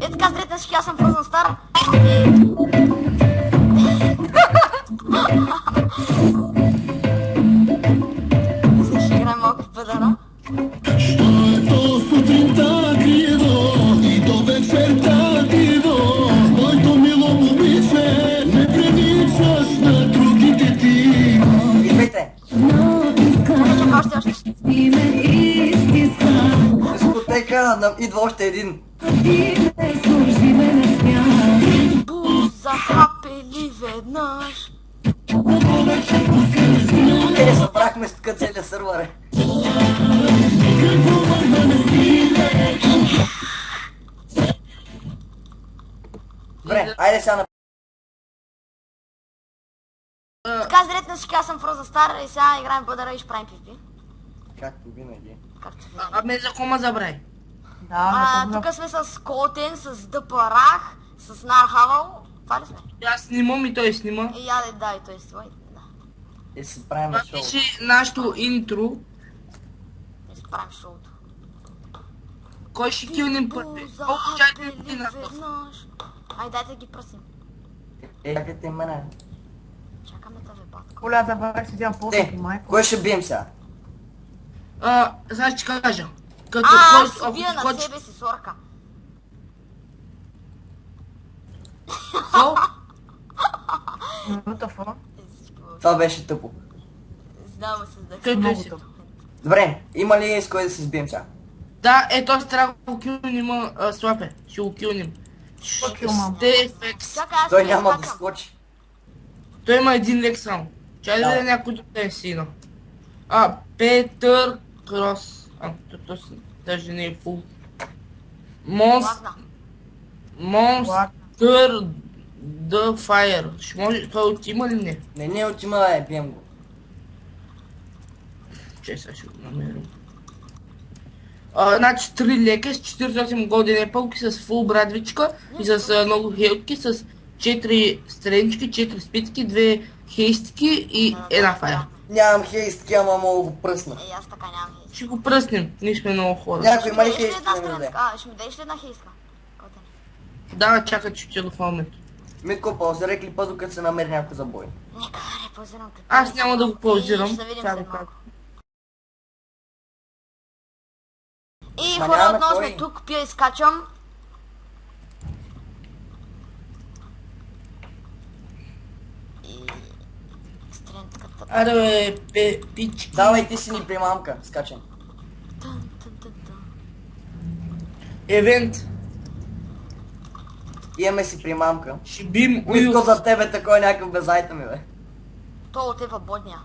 Е така, здравейте всички, аз съм Frozen Star. Ще играем малко в педара. До сутринта криво и до вечерта диво, моето мило момиче, не приличаш на другите ти. Идвайте! Чакай, още. Дискотека, идва още един. Захапели веднъж. Те събрахме тук целия сървър. Добре, айде сега на... Така, здравейте на всички, аз съм Frozen Star и сега играем педара и ще правим пипи. Както винаги. Както винаги. Абе, за кома забрай. Тук сме с Котен, с Дъпарах, с Нархавал. Това ли сме? Аз снимам и той снима. И яде, да, и той е свой. Да. И се правим Това шоу. беше нашето интро. И си правим шоуто. Кой ще килнем първи? Колко чайте ти на този? Ай, дайте да ги пръснем. Чакайте мене. Чакаме тази батка. Коля, забравя си дям по-добре, майко. Кой ще бием сега? Сега ще кажа. Като Аз който, си бия на скочи... себе си сорка. Сол? WTF? Това беше тъпо. Знам се да Той Много беше. тъпо. Добре, има ли с кой да се сбием сега? Да, този трябва да го килнем, слапе. Ще го килнем. килмам. Стефекс. Чакай, аз Той ще няма да изкакам. скочи. Той има един лек само. Чай да Да. е някой да е сина. Петър Крос. То даже не е фул. Ладно. Монстър The Fire. Ще може, той от има ли не? Не отима да бием го. Чай сега ще го намерим. Значи 3 лека с 48 години епълки с фул брадвичка и с много хелтки, с 4 странички, 4 спитки, 2 хейстики и една фая. Нямам хейстки, ама мога го пръсна. Ей, аз така нямам хейска. Ще го пръснем, ние сме много хора. Някой има ли Ще ми дадеш ли хейстки една да ми даде? страничка? Ще ми дадеш ли една хейска? Котен. Да, чакай, че ще в момента. Митко, паузирай клипа, докато се намери някой забой. Нека не паузирам клипа. Аз няма да го паузирам. Ще се видим Сега след го малко. кажа. И Ма хора, няма отново кой. сме тук, пия и скачам. И... Стрентката. Аре бе, пички. Давай, ти си ни примамка, скачам. Тън, тън, тън, тън. Евент. Имаме си примамка. Ще бим Митко, Уил. за тебе такой някакъв без айтеми, бе. То отива бодня.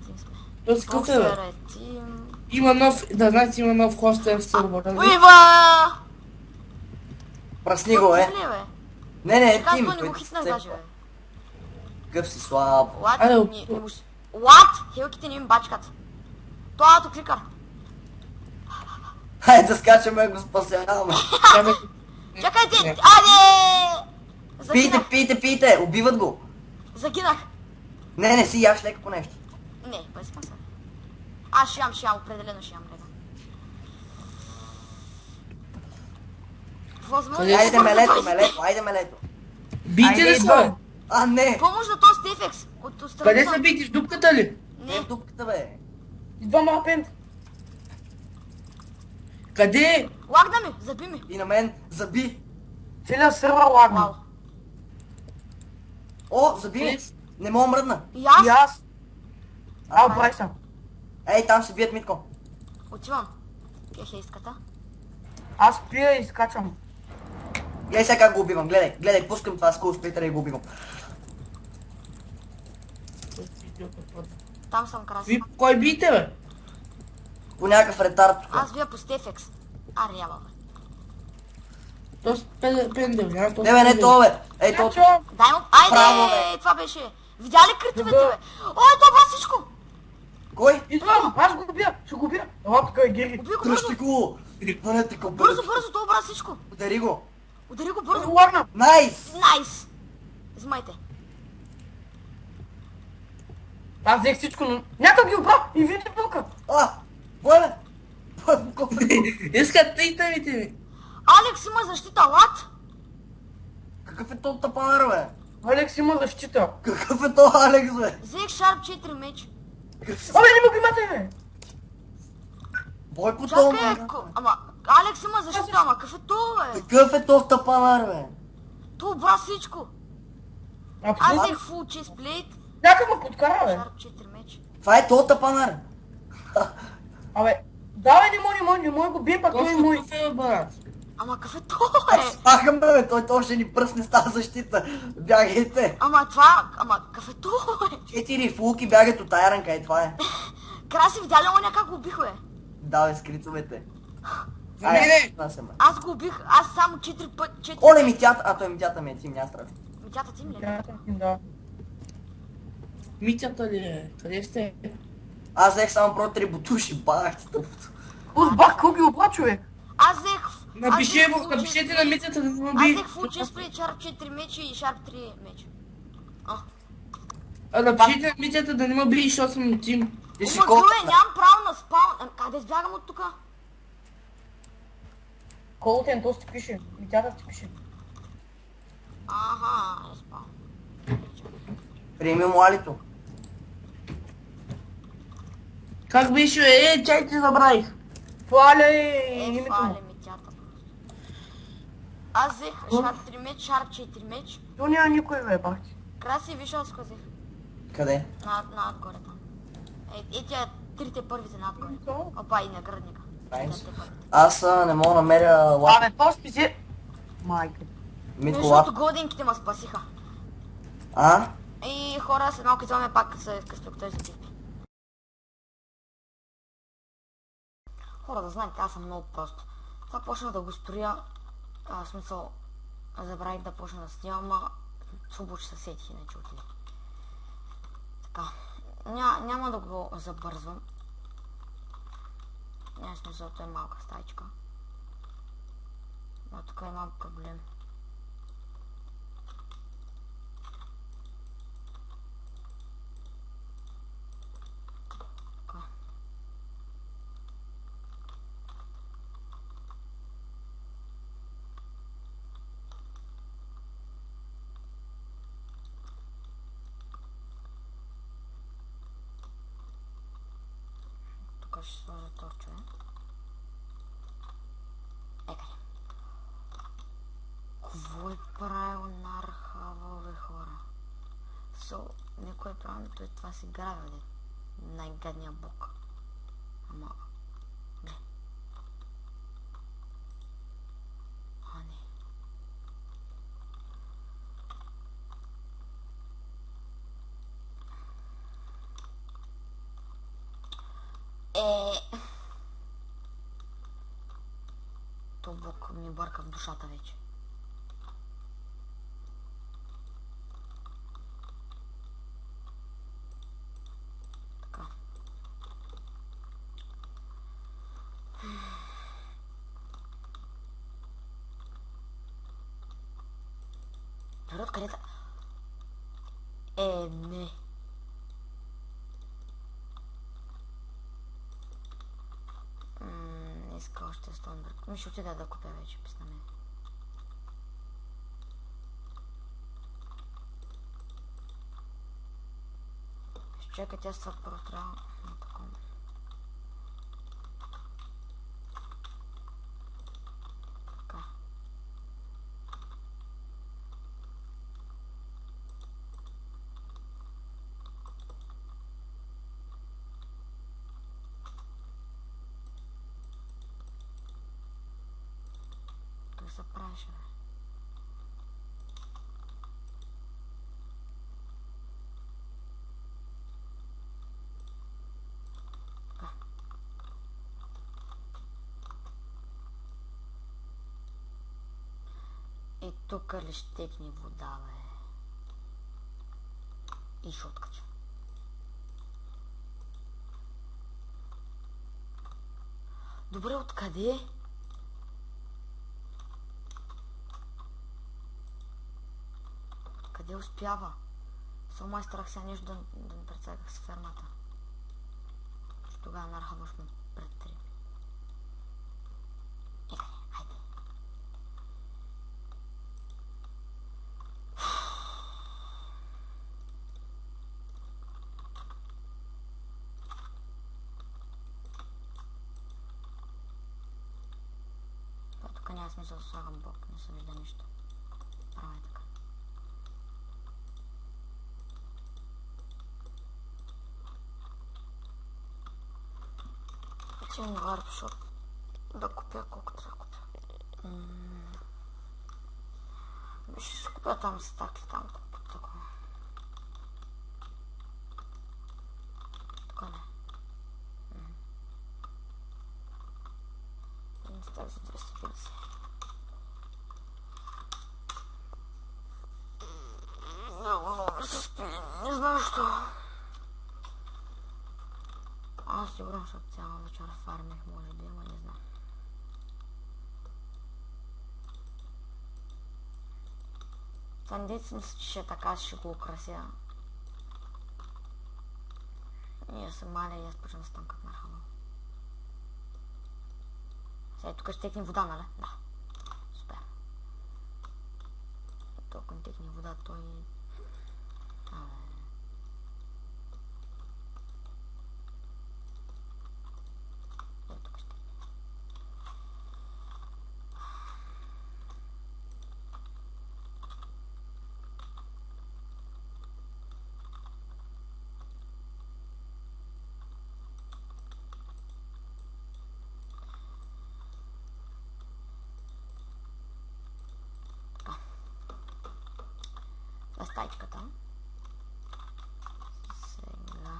Тим сме. То с къде, бе? Боксер е тим. Има нов, да знаете, има нов хостел в сървъра. Уива! Пръсни го, е. Ли, бе? Не, Така Тим, аз не го който хитнах се даже, бе. Какъв си слаб. What? Аре, What? Хелките не ми бачкат. Това е автокликър. Хайде да скачаме, го спасяваме. Чакайте! Не. Айде! Загинах. Пийте, убиват го. Загинах. Не си яш леко нещо. Не, без смисъл. Аз ще ям, определено ще ям, гледа. Възможно е Айде да айде мелето. Бийте Айде, ли са? идвам. А, не! Помощ за този Стефекс. От страната. Къде са бийте? В дупката ли? Не в дупката, бе. Идвам апент. Къде? Лагна ми, заби ми. И на мен, заби. Целият сървър лагна. Вау. О, заби ми. Не мога мръдна. И аз И аз. Оправи съм. Ей, там се бият, Митко. отивам. Пия хейската. Аз пия и скачам. Гледай сега как го убивам, гледай, пускам това скул сплитъра и го убивам. Там съм красен. Ви, кой бийте, бе? По някакъв ретард тук. Аз бия по Стефекс. Рява, бе. То с пендел, няма то. Не бе, не то, бе. Ей, то. Дай му... Айде! Браво, бе. Това беше. Видя ли критовете, бе? Ой, това всичко! Кой? Идвам, аз го бия, ще го бия. Ела, тук е Гери. Убий го бързо! Дръжте го! Хванете го Бързо, това обра всичко! Удари го! Удари го бързо! Лагна. Найс! Найс! Измайте. Аз взех всичко, но някак ги обра и види пълка. А! Бойле! Искат тъйтамите ми. Алекс има защита, лад? Какъв е то тапанар, бе? Алекс има защита. Какъв е то Алекс, бе? Взех шарп 4 меч. Абе, не му ги матай, бе. Бой по това, Чакай, ама Алекс има защита, ама какъв е то, бе? Какъв е то тапанар, бе? То обра всичко. Аз Абсолютно. взех фул честплейт, Някак ме подкара, бе. шарп 4 меч. Това е то тапанар. Абе, да, бе, не мога го бием, пак той е мой. Какъв е, брат? Ама какъв е то, Аз бе? пахам, бе, той ще ни пръсне с тази защита. Бягайте. Ама това, ама какъв е то, бе? 4 фулки бягат от айранка, и това е. Краси, видя ли оня как го убих, бе? Да, бе, с крицовете. За мене! Аз го убих, аз само 4 пъти, 4... Оле, митята, а той митята ми е, ти няма страшно. Митята ти ми ли? Да. Митята ли е? Къде сте? Аз взех само про 3 бутуши, бах ти тъпото. Узбах, какво ги обра, човек? Аз взех... Напишете на митята да ме Аз би. взех фул честплейт, шарп 4 меча и шарп 3 меча. Напишете на митята да не ме би, защото съм тим. Ти си Ама, колко? Гюе, нямам право на спаун. Къде сбягам от тука? Колтен, то ти пише. Митята ти пише. Аха, е спаун. Приеми му алито. Как беше, чай ти забравих. Фаля е името му. Фале митята. Аз взех шарп 3 меч, шарп 4 меч. То няма никой, бе, бах ти. Краси, виж аз го взех. Къде? Отгоре там. Тия трите първите надгоре. То? Опа, и наградника. Найс. Трите първите. Аз не мога да намеря лап. Абе, то спизи. Майка. Митко Между лап. другото, годинките ме спасиха. А? И хора, след малко идваме пак с къспектори за типи. Хора, да знаете, аз съм много прост. Това почнах да го строя, в смисъл, забравих да почна да снимам, ама слабо, че се сетих, иначе отиде. Така, няма да го забързвам. Няма смисъл, това е малка стайчка. Но тук имам проблем. Така. Тук ще сложа торчове. Екаре. Какво е правил нархава, бе, хора? Никой е правил, той това си гравя, де. Най-гадния бог. Ама... Гле. А, не. То бог ми бърка в душата вече. Така. Дори откъде да... не. Не иска още Стоунбърг. Ми ще отида да купя вече, писна мен. Ще чакай, тя ства първо трябва на такова. Така. Той се правеше, бе. Така. И тук ли ще текне вода, бе? И ще откача. Добре, откъде? Къде успява? Само е страх сега нещо да не прецаках с фермата. Че тогава нархава ще ме предтрепи. Хайде. Няма смисъл да слагам блок, не се вижда нищо. Правя така. Отивам на Warpshop да купя колко трябва да купя. Ще си купя там стакли, там колко такова. Тук не. Един стак за 250. Много ми се спи, не знам що. Аз сигурно, защото цяла вечер фармих, може да има, не знам. Сандец мисля, че ще така ще го украся. И аз съм маля и аз почвам да стам как нархава. Сега тук ще текне вода, нали? Да. Супер. Толкова не текне вода, той... на стайчката. Сега сложа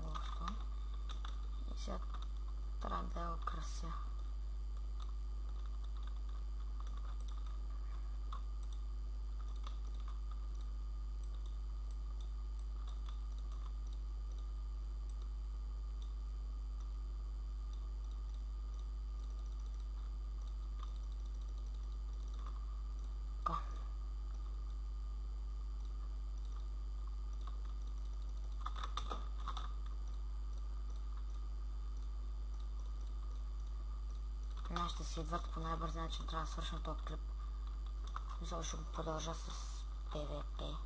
лоста и сега трябва да я украся. Ще си идват по най-бързи начин, трябва да свършим този клип. Мисля, ще го продължа с PvP.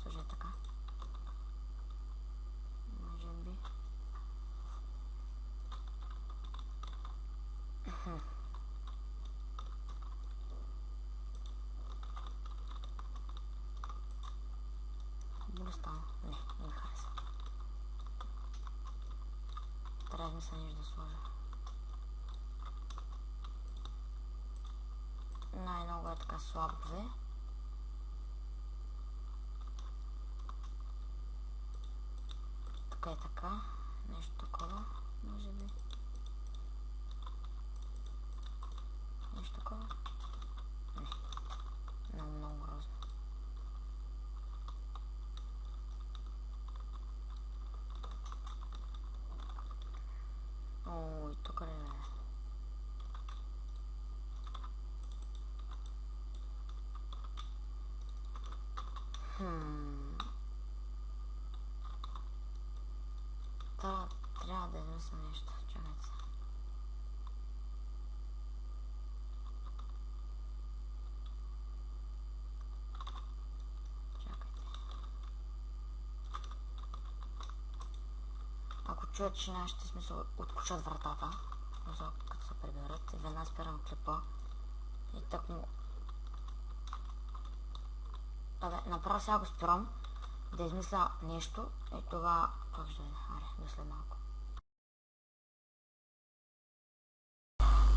Служи така. Хубаво стана. Не ми хареса. Трябва да ми се нещо да сложа. Най-много е така слабо взе. Тук е така. Нещо такова. Може би. Нещо такова? Не. Много грозно. Ой, тук ли е? Трябва да измисля нещо. Чакайте се. Ако чуят, че нашите смисъл откушат вратата, като се приберат, и веднага спирам клипа и так му... Абе, направо сега го спирам да измисля нещо и това пак ще дойде. Аре, до след малко.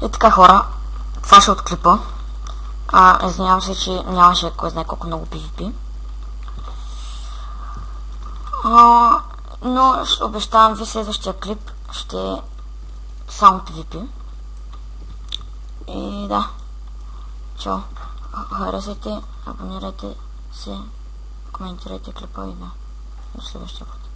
И така, хора, това ще от клипа. Извинявам се, че нямаше кой знае колко много PvP. Но обещавам ви, следващия клип ще е само PvP. И да. Чао. Харесайте, абонирайте се, коментирайте клипа и да. До следващия път.